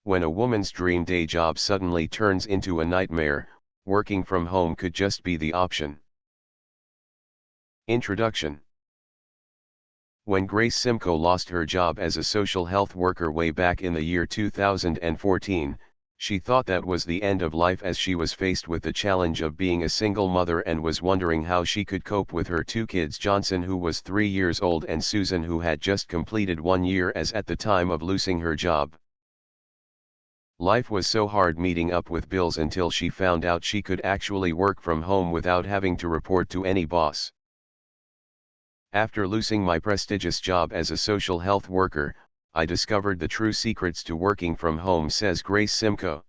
When a woman's dream day job suddenly turns into a nightmare, working from home could just be the option. Introduction. When Grace Simcoe lost her job as a social health worker way back in the year 2014, she thought that was the end of life, as she was faced with the challenge of being a single mother and was wondering how she could cope with her two kids, Johnson, who was 3 years old, and Susan, who had just completed 1 year as at the time of losing her job. Life was so hard meeting up with bills until she found out she could actually work from home without having to report to any boss. After losing my prestigious job as a social health worker, I discovered the true secrets to working from home, says Grace Simcoe.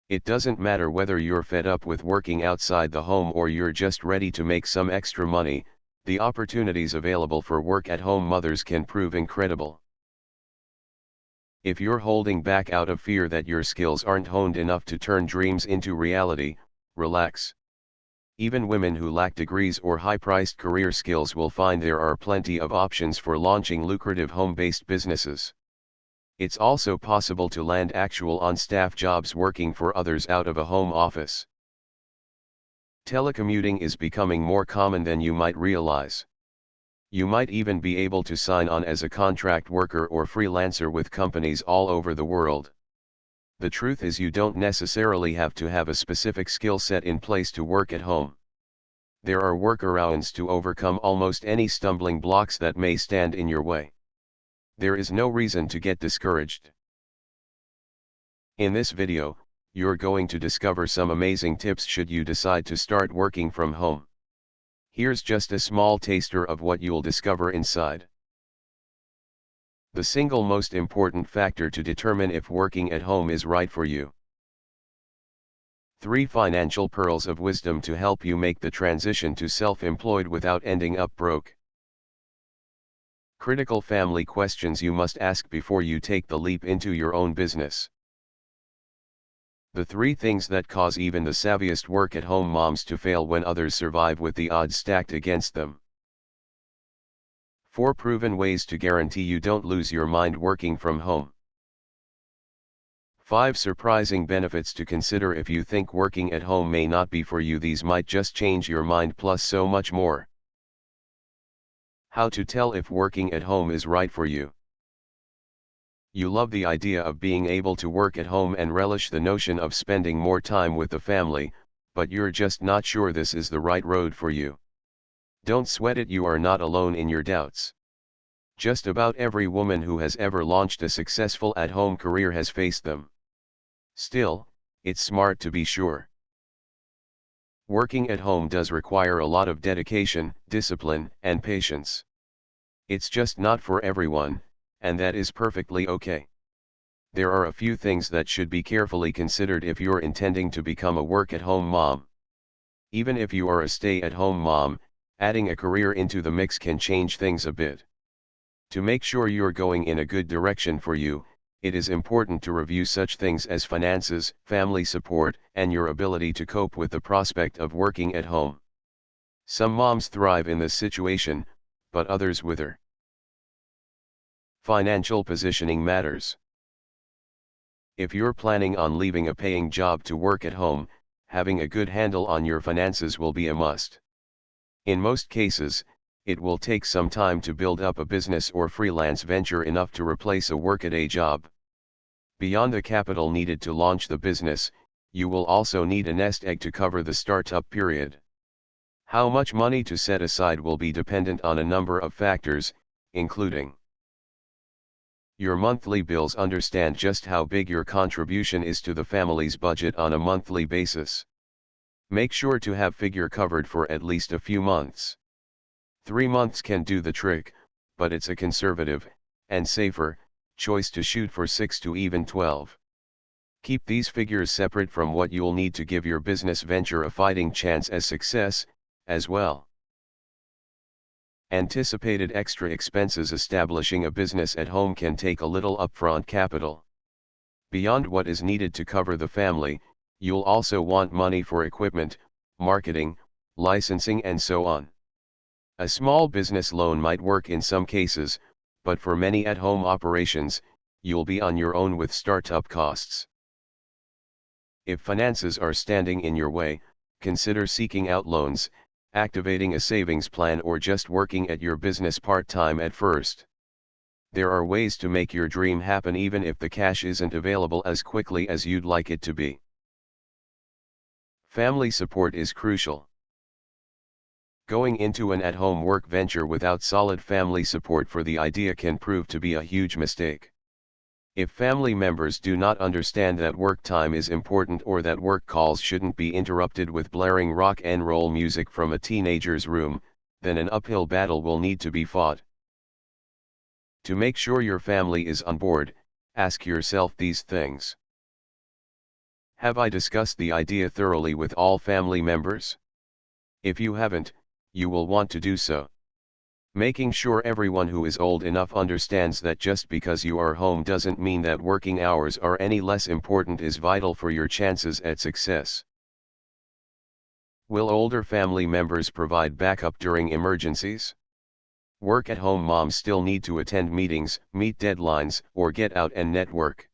It doesn't matter whether you're fed up with working outside the home or you're just ready to make some extra money, the opportunities available for work-at-home mothers can prove incredible. If you're holding back out of fear that your skills aren't honed enough to turn dreams into reality, relax. Even women who lack degrees or high-priced career skills will find there are plenty of options for launching lucrative home-based businesses. It's also possible to land actual on-staff jobs working for others out of a home office. Telecommuting is becoming more common than you might realize. You might even be able to sign on as a contract worker or freelancer with companies all over the world. The truth is, you don't necessarily have to have a specific skill set in place to work at home. There are workarounds to overcome almost any stumbling blocks that may stand in your way. There is no reason to get discouraged. In this video, you're going to discover some amazing tips should you decide to start working from home. Here's just a small taster of what you'll discover inside. The single most important factor to determine if working at home is right for you. 3 financial pearls of wisdom to help you make the transition to self-employed without ending up broke. Critical family questions you must ask before you take the leap into your own business. The 3 things that cause even the savviest work-at-home moms to fail when others survive with the odds stacked against them. 4 proven ways to guarantee you don't lose your mind working from home. 5 surprising benefits to consider if you think working at home may not be for you. These might just change your mind, plus so much more. How to tell if working at home is right for you. You love the idea of being able to work at home and relish the notion of spending more time with the family, but you're just not sure this is the right road for you. Don't sweat it, you are not alone in your doubts. Just about every woman who has ever launched a successful at-home career has faced them. Still, it's smart to be sure. Working at home does require a lot of dedication, discipline, and patience. It's just not for everyone, and that is perfectly okay. There are a few things that should be carefully considered if you're intending to become a work-at-home mom. Even if you are a stay-at-home mom, adding a career into the mix can change things a bit. To make sure you're going in a good direction for you, it is important to review such things as finances, family support, and your ability to cope with the prospect of working at home. Some moms thrive in this situation, but others wither. Financial positioning matters. If you're planning on leaving a paying job to work at home, having a good handle on your finances will be a must. In most cases, it will take some time to build up a business or freelance venture enough to replace a workaday job. Beyond the capital needed to launch the business, you will also need a nest egg to cover the startup period. How much money to set aside will be dependent on a number of factors, including your monthly bills. Understand just how big your contribution is to the family's budget on a monthly basis. Make sure to have figure covered for at least a few months. 3 months can do the trick, but it's a conservative, and safer, choice to shoot for 6 to even 12. Keep these figures separate from what you'll need to give your business venture a fighting chance at success, as well. Anticipated extra expenses. Establishing a business at home can take a little upfront capital. Beyond what is needed to cover the family, you'll also want money for equipment, marketing, licensing, and so on. A small business loan might work in some cases, but for many at-home operations, you'll be on your own with startup costs. If finances are standing in your way, consider seeking out loans, activating a savings plan, or just working at your business part-time at first. There are ways to make your dream happen even if the cash isn't available as quickly as you'd like it to be. Family support is crucial. Going into an at-home work venture without solid family support for the idea can prove to be a huge mistake. If family members do not understand that work time is important or that work calls shouldn't be interrupted with blaring rock and roll music from a teenager's room, then an uphill battle will need to be fought. To make sure your family is on board, ask yourself these things. Have I discussed the idea thoroughly with all family members? If you haven't, you will want to do so. Making sure everyone who is old enough understands that just because you are home doesn't mean that working hours are any less important is vital for your chances at success. Will older family members provide backup during emergencies? Work-at-home moms still need to attend meetings, meet deadlines, or get out and network.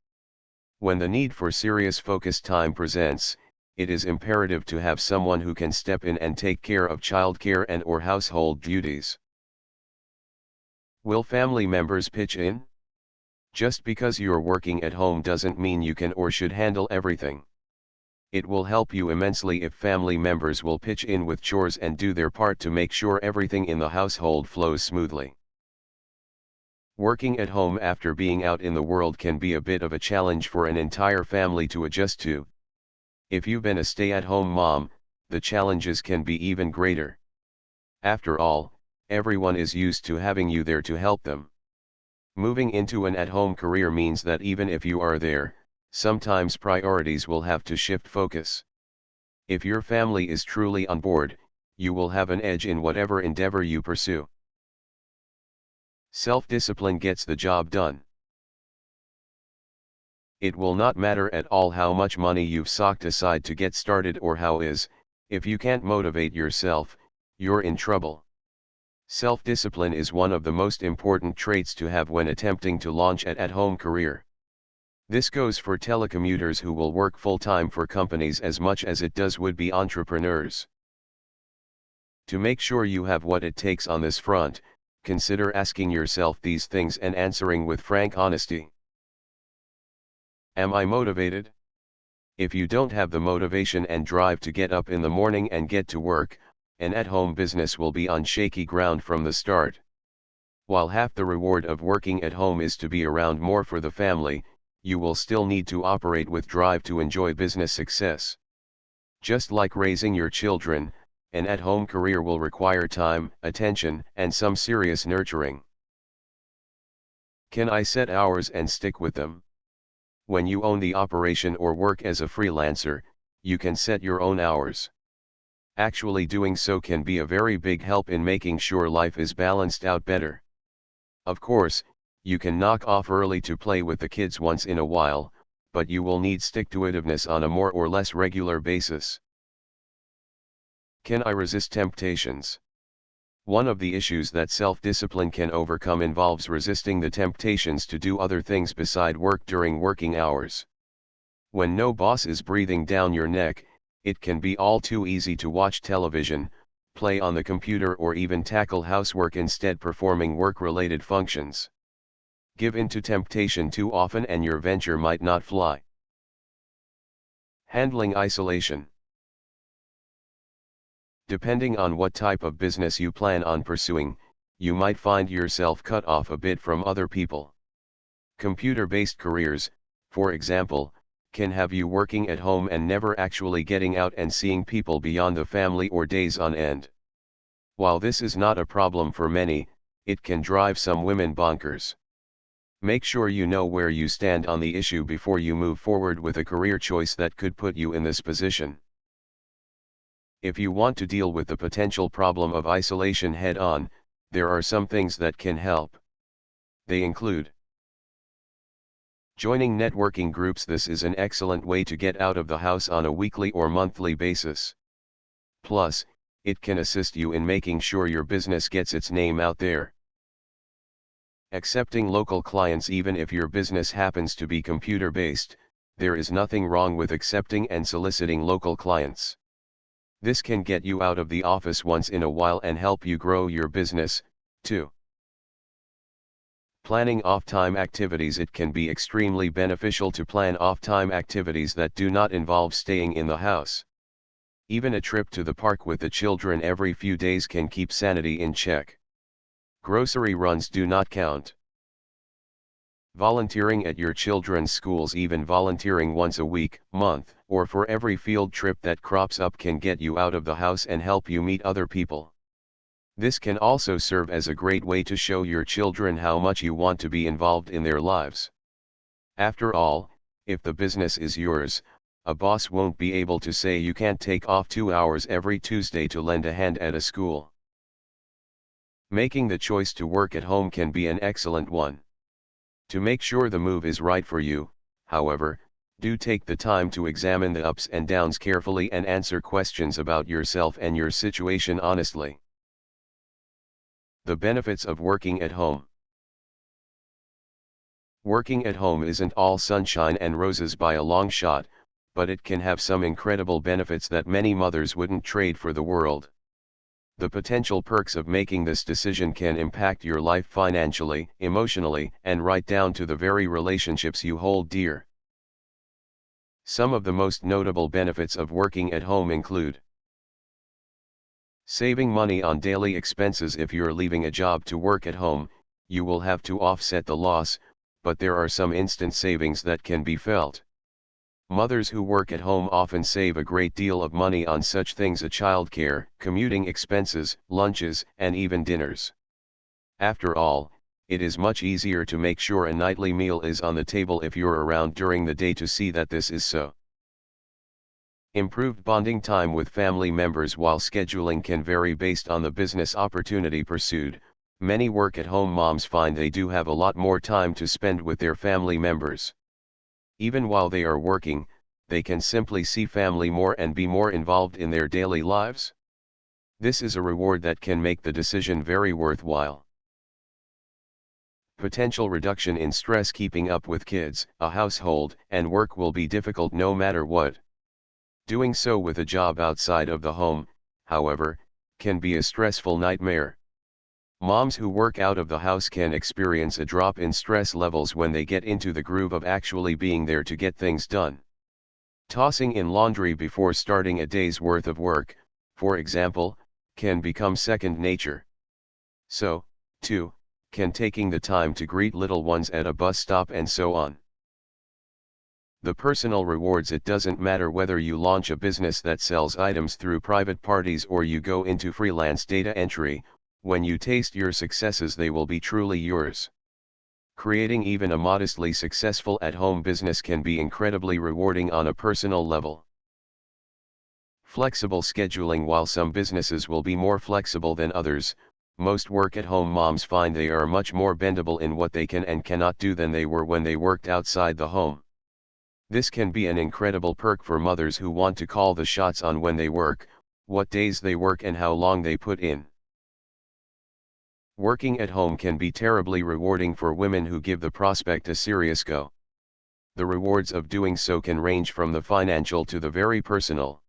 When the need for serious focused time presents, it is imperative to have someone who can step in and take care of childcare and/or household duties. Will family members pitch in? Just because you're working at home doesn't mean you can or should handle everything. It will help you immensely if family members will pitch in with chores and do their part to make sure everything in the household flows smoothly. Working at home after being out in the world can be a bit of a challenge for an entire family to adjust to. If you've been a stay-at-home mom, the challenges can be even greater. After all, everyone is used to having you there to help them. Moving into an at-home career means that even if you are there, sometimes priorities will have to shift focus. If your family is truly on board, you will have an edge in whatever endeavor you pursue. Self-discipline gets the job done. It will not matter at all how much money you've socked aside to get started or if you can't motivate yourself, you're in trouble. Self-discipline is one of the most important traits to have when attempting to launch an at-home career. This goes for telecommuters who will work full-time for companies as much as it does would-be entrepreneurs. To make sure you have what it takes on this front, consider asking yourself these things and answering with frank honesty. Am I motivated? If you don't have the motivation and drive to get up in the morning and get to work, an at-home business will be on shaky ground from the start. While half the reward of working at home is to be around more for the family, you will still need to operate with drive to enjoy business success. Just like raising your children, an at-home career will require time, attention, and some serious nurturing. Can I set hours and stick with them? When you own the operation or work as a freelancer, you can set your own hours. Actually doing so can be a very big help in making sure life is balanced out better. Of course, you can knock off early to play with the kids once in a while, but you will need stick-to-itiveness on a more or less regular basis. Can I resist temptations? One of the issues that self-discipline can overcome involves resisting the temptations to do other things beside work during working hours. When no boss is breathing down your neck, it can be all too easy to watch television, play on the computer, or even tackle housework instead performing work-related functions. Give in to temptation too often and your venture might not fly. Handling isolation. Depending on what type of business you plan on pursuing, you might find yourself cut off a bit from other people. Computer-based careers, for example, can have you working at home and never actually getting out and seeing people beyond the family or days on end. While this is not a problem for many, it can drive some women bonkers. Make sure you know where you stand on the issue before you move forward with a career choice that could put you in this position. If you want to deal with the potential problem of isolation head-on, there are some things that can help. They include joining networking groups. This is an excellent way to get out of the house on a weekly or monthly basis. Plus, it can assist you in making sure your business gets its name out there. Accepting local clients. Even if your business happens to be computer-based, there is nothing wrong with accepting and soliciting local clients. This can get you out of the office once in a while and help you grow your business, too. Planning off-time activities. It can be extremely beneficial to plan off-time activities that do not involve staying in the house. Even a trip to the park with the children every few days can keep sanity in check. Grocery runs do not count. Volunteering at your children's schools. Even volunteering once a week, month, or for every field trip that crops up can get you out of the house and help you meet other people. This can also serve as a great way to show your children how much you want to be involved in their lives. After all, if the business is yours, a boss won't be able to say you can't take off 2 hours every Tuesday to lend a hand at a school. Making the choice to work at home can be an excellent one. To make sure the move is right for you, however, do take the time to examine the ups and downs carefully and answer questions about yourself and your situation honestly. The benefits of working at home. Working at home isn't all sunshine and roses by a long shot, but it can have some incredible benefits that many mothers wouldn't trade for the world. The potential perks of making this decision can impact your life financially, emotionally, and right down to the very relationships you hold dear. Some of the most notable benefits of working at home include saving money on daily expenses. If you're leaving a job to work at home, you will have to offset the loss, but there are some instant savings that can be felt. Mothers who work at home often save a great deal of money on such things as childcare, commuting expenses, lunches, and even dinners. After all, it is much easier to make sure a nightly meal is on the table if you're around during the day to see that this is so. Improved bonding time with family members. While scheduling can vary based on the business opportunity pursued, many work-at-home moms find they do have a lot more time to spend with their family members. Even while they are working, they can simply see family more and be more involved in their daily lives. This is a reward that can make the decision very worthwhile. Potential reduction in stress. Keeping up with kids, a household, and work will be difficult no matter what. Doing so with a job outside of the home, however, can be a stressful nightmare. Moms who work out of the house can experience a drop in stress levels when they get into the groove of actually being there to get things done. Tossing in laundry before starting a day's worth of work, for example, can become second nature. So, too, can taking the time to greet little ones at a bus stop and so on. The personal rewards. It doesn't matter whether you launch a business that sells items through private parties or you go into freelance data entry. When you taste your successes, they will be truly yours. Creating even a modestly successful at-home business can be incredibly rewarding on a personal level. Flexible scheduling. While some businesses will be more flexible than others, most work-at-home moms find they are much more bendable in what they can and cannot do than they were when they worked outside the home. This can be an incredible perk for mothers who want to call the shots on when they work, what days they work, and how long they put in. Working at home can be terribly rewarding for women who give the prospect a serious go. The rewards of doing so can range from the financial to the very personal.